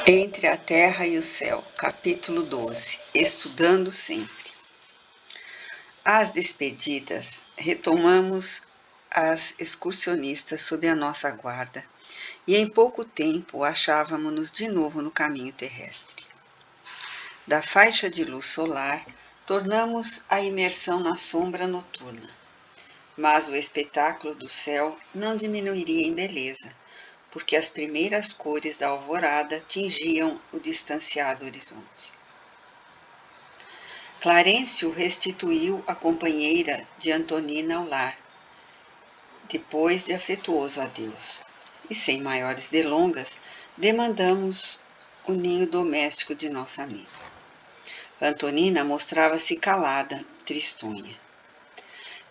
Entre a Terra e o Céu, capítulo 12, Estudando sempre. Às despedidas, retomamos as excursionistas sob a nossa guarda e em pouco tempo achávamos-nos de novo no caminho terrestre. Da faixa de luz solar, tornamos a imersão na sombra noturna, mas o espetáculo do céu não diminuiria em beleza, porque as primeiras cores da alvorada tingiam o distanciado horizonte. Clarencio restituiu a companheira de Antonina ao lar, depois de afetuoso adeus, e sem maiores delongas, demandamos o ninho doméstico de nossa amiga. Antonina mostrava-se calada, tristonha.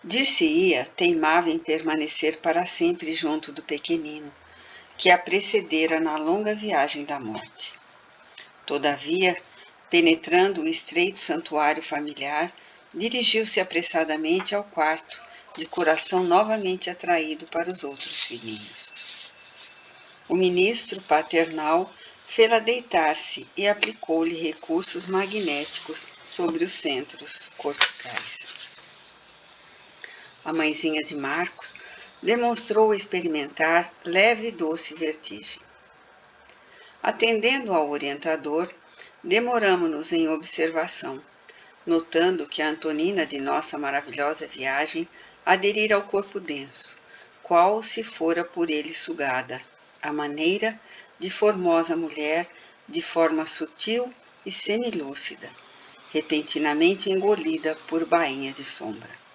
Dir-se-ia teimava em permanecer para sempre junto do pequenino, que a precedera na longa viagem da morte. Todavia, penetrando o estreito santuário familiar, dirigiu-se apressadamente ao quarto, de coração novamente atraído para os outros filhinhos. O ministro paternal fê-la deitar-se e aplicou-lhe recursos magnéticos sobre os centros corticais. A mãezinha de Marcos demonstrou experimentar leve e doce vertigem. Atendendo ao orientador, demoramo-nos em observação, notando que a Antonina de nossa maravilhosa viagem aderira ao corpo denso, qual se fora por ele sugada, à maneira de formosa mulher de forma sutil e semilúcida, repentinamente engolida por bainha de sombra.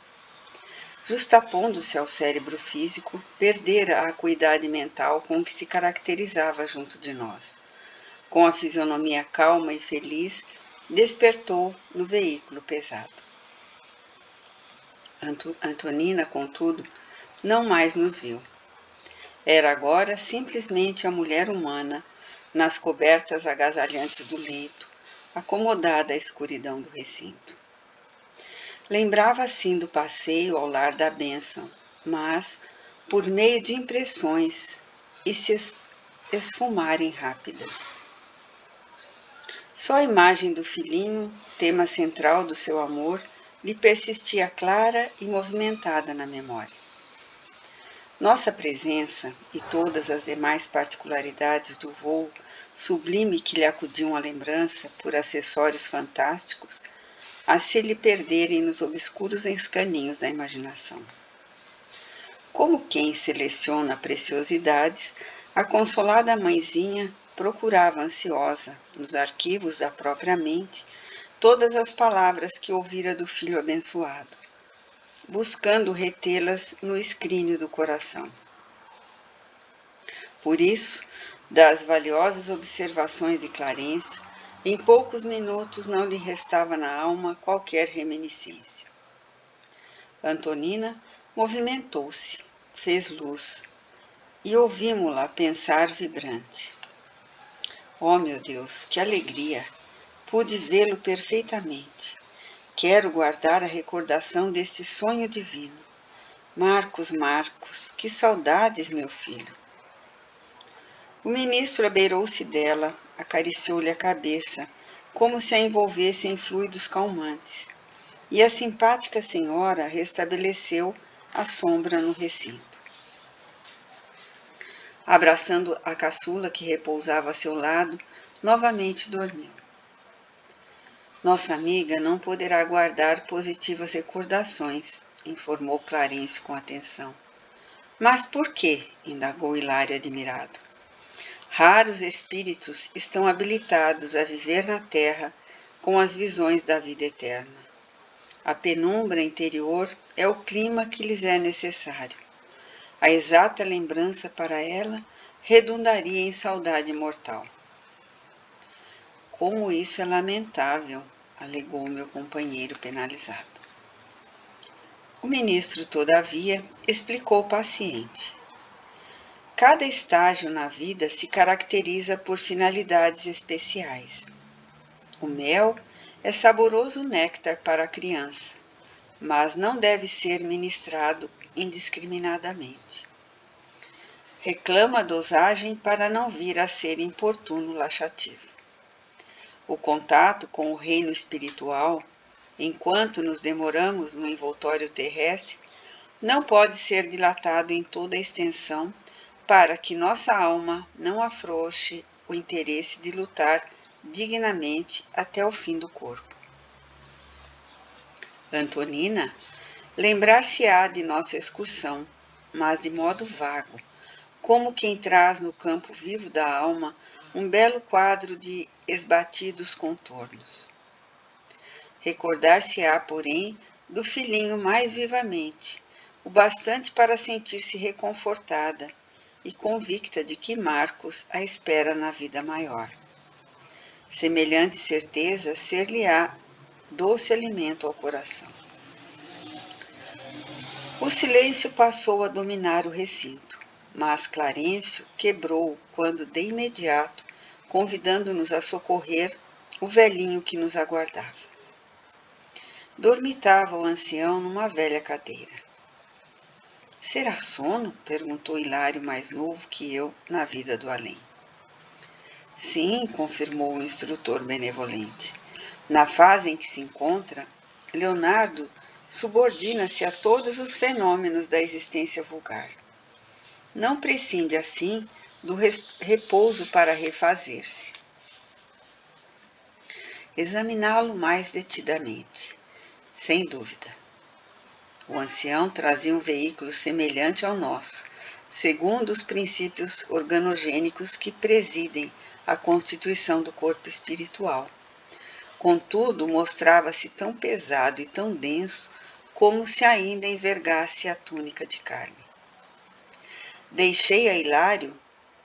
Justapondo-se ao cérebro físico, perdera a acuidade mental com que se caracterizava junto de nós. Com a fisionomia calma e feliz, despertou no veículo pesado. Antonina, contudo, não mais nos viu. Era agora simplesmente a mulher humana, nas cobertas agasalhantes do leito, acomodada à escuridão do recinto. Lembrava assim do passeio ao lar da bênção, mas por meio de impressões e se esfumarem rápidas. Só a imagem do filhinho, tema central do seu amor, lhe persistia clara e movimentada na memória. Nossa presença e todas as demais particularidades do voo sublime que lhe acudiam à lembrança por acessórios fantásticos, a se lhe perderem nos obscuros escaninhos da imaginação. Como quem seleciona preciosidades, a consolada mãezinha procurava ansiosa, nos arquivos da própria mente, todas as palavras que ouvira do filho abençoado, buscando retê-las no escrínio do coração. Por isso, das valiosas observações de Clarencio, em poucos minutos não lhe restava na alma qualquer reminiscência. Antonina movimentou-se, fez luz, e ouvimo-la pensar vibrante. Oh, meu Deus, que alegria! Pude vê-lo perfeitamente. Quero guardar a recordação deste sonho divino. Marcos, Marcos, que saudades, meu filho! O ministro abeirou-se dela, acariciou-lhe a cabeça, como se a envolvesse em fluidos calmantes, e a simpática senhora restabeleceu a sombra no recinto. Abraçando a caçula que repousava a seu lado, novamente dormiu. Nossa amiga não poderá guardar positivas recordações, informou Clarencio com atenção. Mas por quê? Indagou Hilário admirado. Raros espíritos estão habilitados a viver na terra com as visões da vida eterna. A penumbra interior é o clima que lhes é necessário. A exata lembrança para ela redundaria em saudade mortal. Como isso é lamentável, alegou meu companheiro penalizado. O ministro, todavia, explicou paciente. Cada estágio na vida se caracteriza por finalidades especiais. O mel é saboroso néctar para a criança, mas não deve ser ministrado indiscriminadamente. reclama a dosagem para não vir a ser importuno laxativo. O contato com o reino espiritual, enquanto nos demoramos no envoltório terrestre, não pode ser dilatado em toda a extensão para que nossa alma não afrouxe o interesse de lutar dignamente até o fim do corpo. Antonina lembrar-se-á de nossa excursão, mas de modo vago, como quem traz no campo vivo da alma um belo quadro de esbatidos contornos. Recordar-se-á, porém, do filhinho mais vivamente, o bastante para sentir-se reconfortada e convicta de que Marcos a espera na vida maior. Semelhante certeza ser-lhe-á doce alimento ao coração. O silêncio passou a dominar o recinto, mas Clarencio quebrou quando de imediato, convidando-nos a socorrer o velhinho que nos aguardava. Dormitava o ancião numa velha cadeira. Será sono? Perguntou Hilário, mais novo que eu, na vida do além. Sim, confirmou o instrutor benevolente. Na fase em que se encontra, Leonardo subordina-se a todos os fenômenos da existência vulgar. Não prescinde, assim, do repouso para refazer-se. Examiná-lo mais detidamente. Sem dúvida. O ancião trazia um veículo semelhante ao nosso, segundo os princípios organogênicos que presidem a constituição do corpo espiritual. Contudo, mostrava-se tão pesado e tão denso como se ainda envergasse a túnica de carne. Deixei a Hilário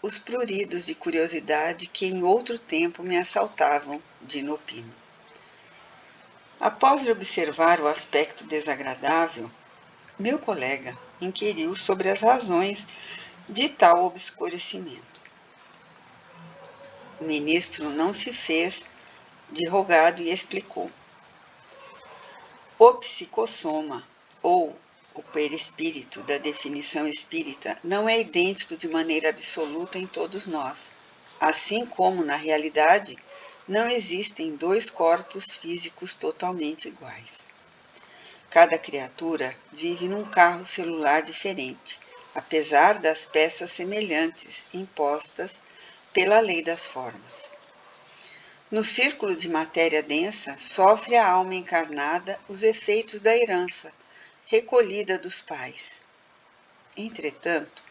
os pruridos de curiosidade que em outro tempo me assaltavam de inopino. Após lhe observar o aspecto desagradável, meu colega inquiriu sobre as razões de tal obscurecimento. O ministro não se fez de rogado e explicou. O psicossoma, ou o perispírito da definição espírita, não é idêntico de maneira absoluta em todos nós, assim como, na realidade, não existem dois corpos físicos totalmente iguais. Cada criatura vive num carro celular diferente, apesar das peças semelhantes impostas pela lei das formas. No círculo de matéria densa, sofre a alma encarnada os efeitos da herança, recolhida dos pais. Entretanto,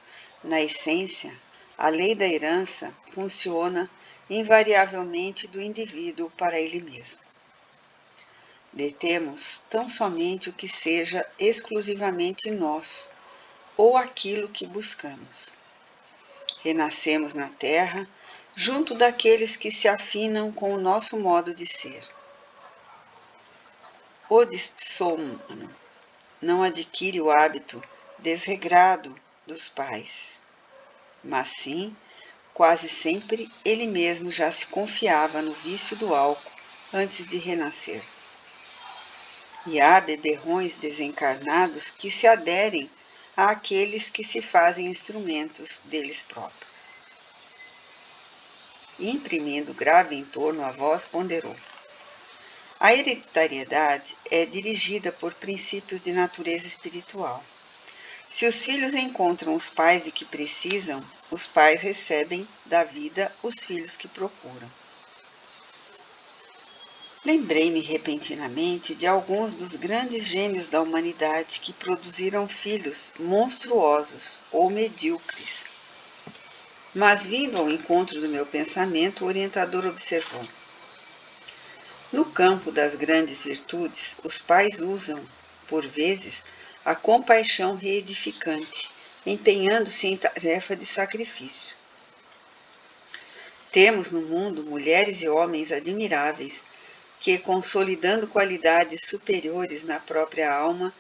na essência, a lei da herança funciona invariavelmente do indivíduo para ele mesmo. Detemos tão somente o que seja exclusivamente nosso, ou aquilo que buscamos. Renascemos na terra, junto daqueles que se afinam com o nosso modo de ser. O dipsômano não adquire o hábito desregrado dos pais, mas sim, quase sempre, ele mesmo já se confiava no vício do álcool antes de renascer. E há beberrões desencarnados que se aderem àqueles que se fazem instrumentos deles próprios. Imprimindo grave entorno, a voz ponderou. A hereditariedade é dirigida por princípios de natureza espiritual. Se os filhos encontram os pais de que precisam, os pais recebem da vida os filhos que procuram. Lembrei-me repentinamente de alguns dos grandes gênios da humanidade que produziram filhos monstruosos ou medíocres. Mas, vindo ao encontro do meu pensamento, o orientador observou. No campo das grandes virtudes, os pais usam, por vezes, a compaixão reedificante, empenhando-se em tarefa de sacrifício. Temos no mundo mulheres e homens admiráveis que, consolidando qualidades superiores na própria alma,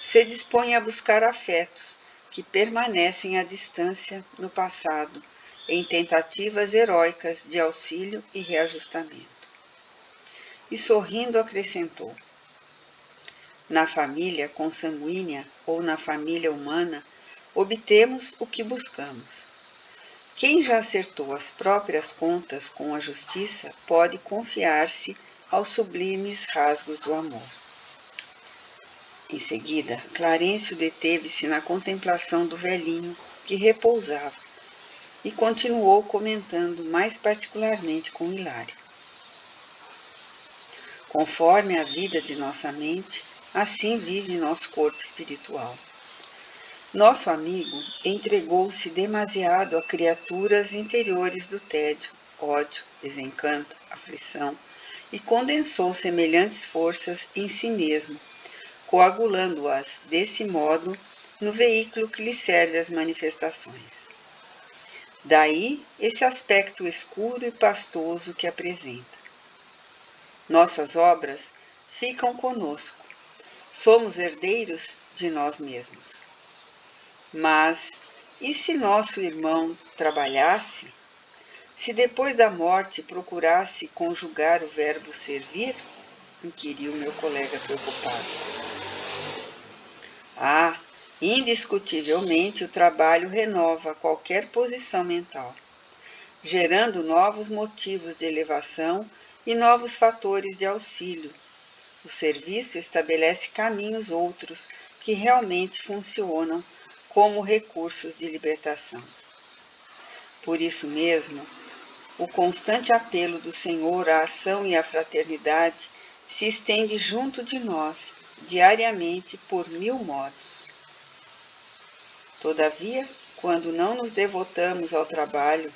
se dispõem a buscar afetos que permanecem à distância no passado, em tentativas heróicas de auxílio e reajustamento. E sorrindo acrescentou: na família consanguínea ou na família humana, obtemos o que buscamos. Quem já acertou as próprias contas com a justiça pode confiar-se aos sublimes rasgos do amor. Em seguida, Clarencio deteve-se na contemplação do velhinho que repousava e continuou comentando mais particularmente com Hilário. Conforme a vida de nossa mente, assim vive nosso corpo espiritual. Nosso amigo entregou-se demasiado a criaturas interiores do tédio, ódio, desencanto, aflição e condensou semelhantes forças em si mesmo, coagulando-as, desse modo, no veículo que lhe serve às manifestações. Daí esse aspecto escuro e pastoso que apresenta. Nossas obras ficam conosco, somos herdeiros de nós mesmos. Mas, e se nosso irmão trabalhasse? Se depois da morte procurasse conjugar o verbo servir? Inquiriu meu colega preocupado. Ah, indiscutivelmente o trabalho renova qualquer posição mental, gerando novos motivos de elevação e novos fatores de auxílio. O serviço estabelece caminhos outros que realmente funcionam como recursos de libertação. Por isso mesmo, o constante apelo do Senhor à ação e à fraternidade se estende junto de nós, diariamente, por 1000 modos. Todavia, quando não nos devotamos ao trabalho,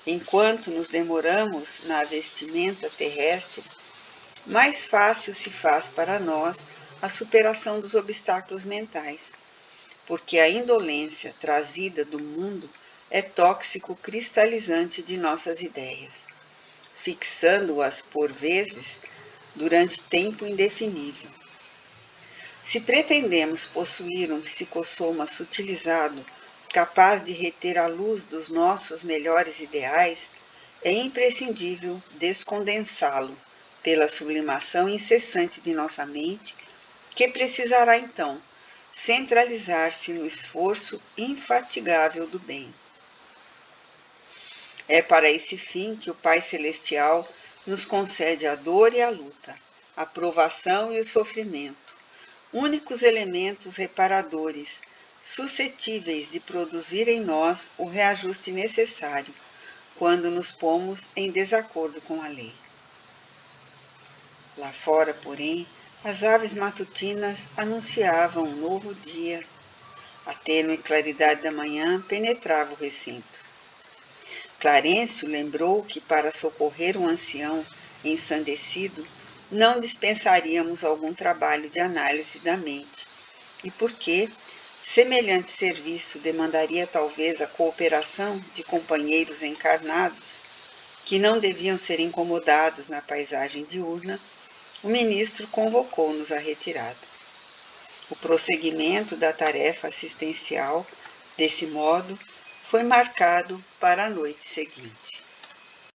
enquanto nos demoramos na vestimenta terrestre, mais fácil se faz para nós a superação dos obstáculos mentais, porque a indolência trazida do mundo é tóxico cristalizante de nossas ideias, fixando-as por vezes durante tempo indefinível. Se pretendemos possuir um psicossoma sutilizado, capaz de reter a luz dos nossos melhores ideais, é imprescindível descondensá-lo pela sublimação incessante de nossa mente, que precisará então centralizar-se no esforço infatigável do bem. É para esse fim que o Pai Celestial nos concede a dor e a luta, a provação e o sofrimento, únicos elementos reparadores, suscetíveis de produzir em nós o reajuste necessário, quando nos pomos em desacordo com a lei. Lá fora, porém, as aves matutinas anunciavam um novo dia. A tênue claridade da manhã penetrava o recinto. Clarencio lembrou que para socorrer um ancião ensandecido, não dispensaríamos algum trabalho de análise da mente, e porque semelhante serviço demandaria talvez a cooperação de companheiros encarnados, que não deviam ser incomodados na paisagem diurna, o ministro convocou-nos à retirada. O prosseguimento da tarefa assistencial, desse modo, foi marcado para a noite seguinte.